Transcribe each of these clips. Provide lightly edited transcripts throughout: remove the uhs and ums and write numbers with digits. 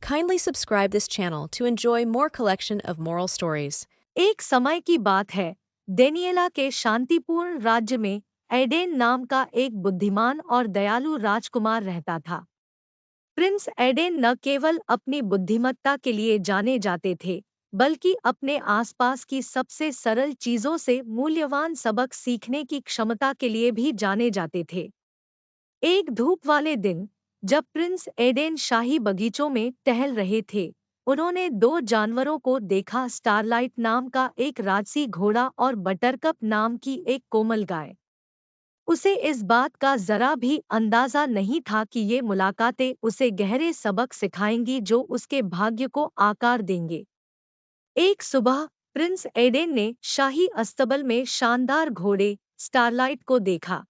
Kindly subscribe this channel to enjoy more collection of moral stories. एक समय की बात है, डेनिएला के शांतिपूर्ण राज्य में एडेन नाम का एक बुद्धिमान और दयालु राजकुमार रहता था। प्रिंस एडेन न केवल अपनी बुद्धिमत्ता के लिए जाने जाते थे, बल्कि अपने आसपास की सबसे सरल चीजों से मूल्यवान सबक सीखने की क्षमता के लिए भी जाने जाते थे। एक धूप वाले दिन, जब प्रिंस एडेन शाही बगीचों में टहल रहे थे, उन्होंने दो जानवरों को देखा, स्टारलाइट नाम का एक राजसी घोड़ा और बटरकप नाम की एक कोमल गाय। उसे इस बात का जरा भी अंदाजा नहीं था कि ये मुलाकातें उसे गहरे सबक सिखाएंगी जो उसके भाग्य को आकार देंगे। एक सुबह प्रिंस एडेन ने शाही अस्तबल में शानदार घोड़े स्टारलाइट को देखा।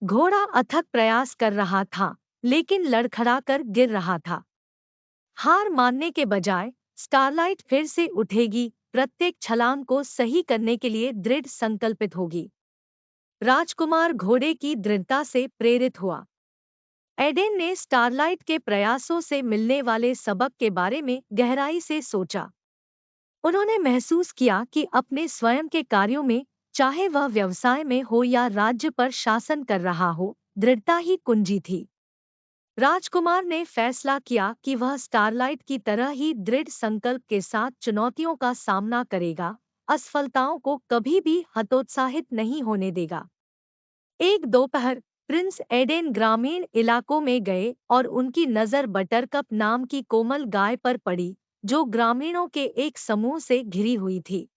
घोड़ा अथक प्रयास कर रहा था, लेकिन लड़खड़ाकर गिर रहा था। हार मानने के बजाय स्टारलाइट फिर से उठेगी, प्रत्येक छलांग को सही करने के लिए दृढ़ संकल्पित होगी। राजकुमार घोड़े की दृढ़ता से प्रेरित हुआ। एडेन ने स्टारलाइट के प्रयासों से मिलने वाले सबक के बारे में गहराई से सोचा। उन्होंने महसूस किया कि अपने स्वयं के कार्यों में, चाहे वह व्यवसाय में हो या राज्य पर शासन कर रहा हो, दृढ़ता ही कुंजी थी। राजकुमार ने फैसला किया कि वह स्टारलाइट की तरह ही दृढ़ संकल्प के साथ चुनौतियों का सामना करेगा, असफलताओं को कभी भी हतोत्साहित नहीं होने देगा। एक दोपहर प्रिंस एडेन ग्रामीण इलाकों में गए और उनकी नज़र बटरकप नाम की कोमल गाय पर पड़ी, जो ग्रामीणों के एक समूह से घिरी हुई थी।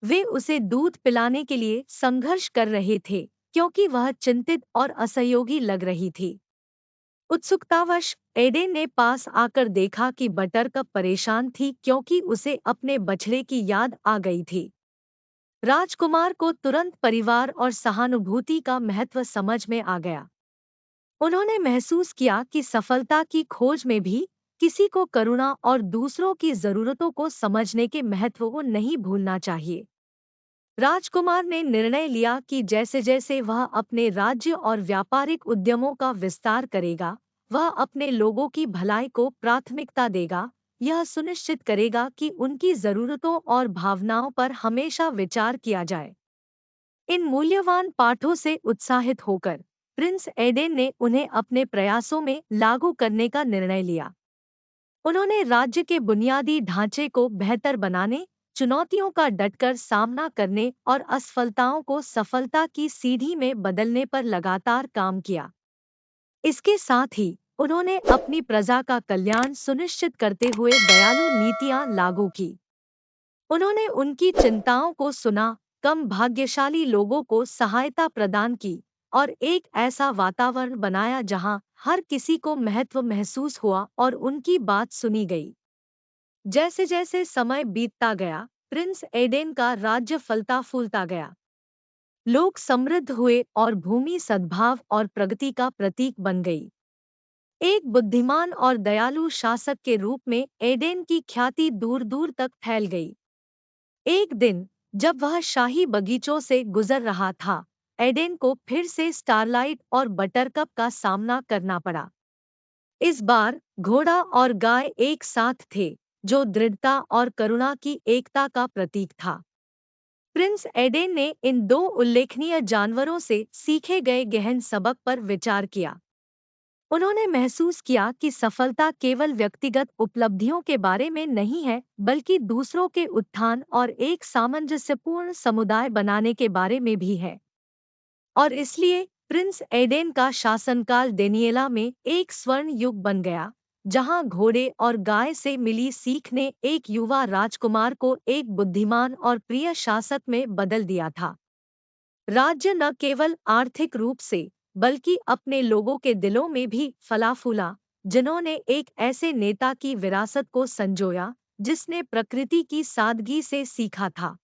वे उसे दूध पिलाने के लिए संघर्ष कर रहे थे, क्योंकि वह चिंतित और असहयोगी लग रही थी। उत्सुकतावश एडेन ने पास आकर देखा कि बटरकप परेशान थी, क्योंकि उसे अपने बछड़े की याद आ गई थी। राजकुमार को तुरंत परिवार और सहानुभूति का महत्व समझ में आ गया। उन्होंने महसूस किया कि सफलता की खोज में भी किसी को करुणा और दूसरों की जरूरतों को समझने के महत्व को नहीं भूलना चाहिए। राजकुमार ने निर्णय लिया कि जैसे जैसे वह अपने राज्य और व्यापारिक उद्यमों का विस्तार करेगा, वह अपने लोगों की भलाई को प्राथमिकता देगा, यह सुनिश्चित करेगा कि उनकी जरूरतों और भावनाओं पर हमेशा विचार किया जाए। इन मूल्यवान पाठों से उत्साहित होकर प्रिंस एडेन ने उन्हें अपने प्रयासों में लागू करने का निर्णय लिया। उन्होंने राज्य के बुनियादी ढांचे को बेहतर बनाने, चुनौतियों का डटकर सामना करने और असफलताओं को सफलता की सीढ़ी में बदलने पर लगातार काम किया। इसके साथ ही उन्होंने अपनी प्रजा का कल्याण सुनिश्चित करते हुए दयालु नीतियां लागू की। उन्होंने उनकी चिंताओं को सुना, कम भाग्यशाली लोगों को सहायता प्रदान की और एक ऐसा वातावरण बनाया जहां हर किसी को महत्व महसूस हुआ और उनकी बात सुनी गई। जैसे जैसे समय बीतता गया, प्रिंस एडेन का राज्य फलता फूलता गया। लोग समृद्ध हुए और भूमि सद्भाव और प्रगति का प्रतीक बन गई। एक बुद्धिमान और दयालु शासक के रूप में एडेन की ख्याति दूर दूर तक फैल गई। एक दिन जब वह शाही बगीचों से गुजर रहा था, एडेन को फिर से स्टारलाइट और बटरकप का सामना करना पड़ा। इस बार घोड़ा और गाय एक साथ थे, जो दृढ़ता और करुणा की एकता का प्रतीक था। प्रिंस एडेन ने इन दो उल्लेखनीय जानवरों से सीखे गए गहन सबक पर विचार किया। उन्होंने महसूस किया कि सफलता केवल व्यक्तिगत उपलब्धियों के बारे में नहीं है, बल्कि दूसरों के उत्थान और एक सामंजस्यपूर्ण समुदाय बनाने के बारे में भी है। और इसलिए प्रिंस एडेन का शासनकाल डेनिएला में एक स्वर्ण युग बन गया, जहां घोड़े और गाय से मिली सीख ने एक युवा राजकुमार को एक बुद्धिमान और प्रिय शासक में बदल दिया था। राज्य न केवल आर्थिक रूप से, बल्कि अपने लोगों के दिलों में भी फला फूला, जिन्होंने एक ऐसे नेता की विरासत को संजोया जिसने प्रकृति की सादगी से सीखा था।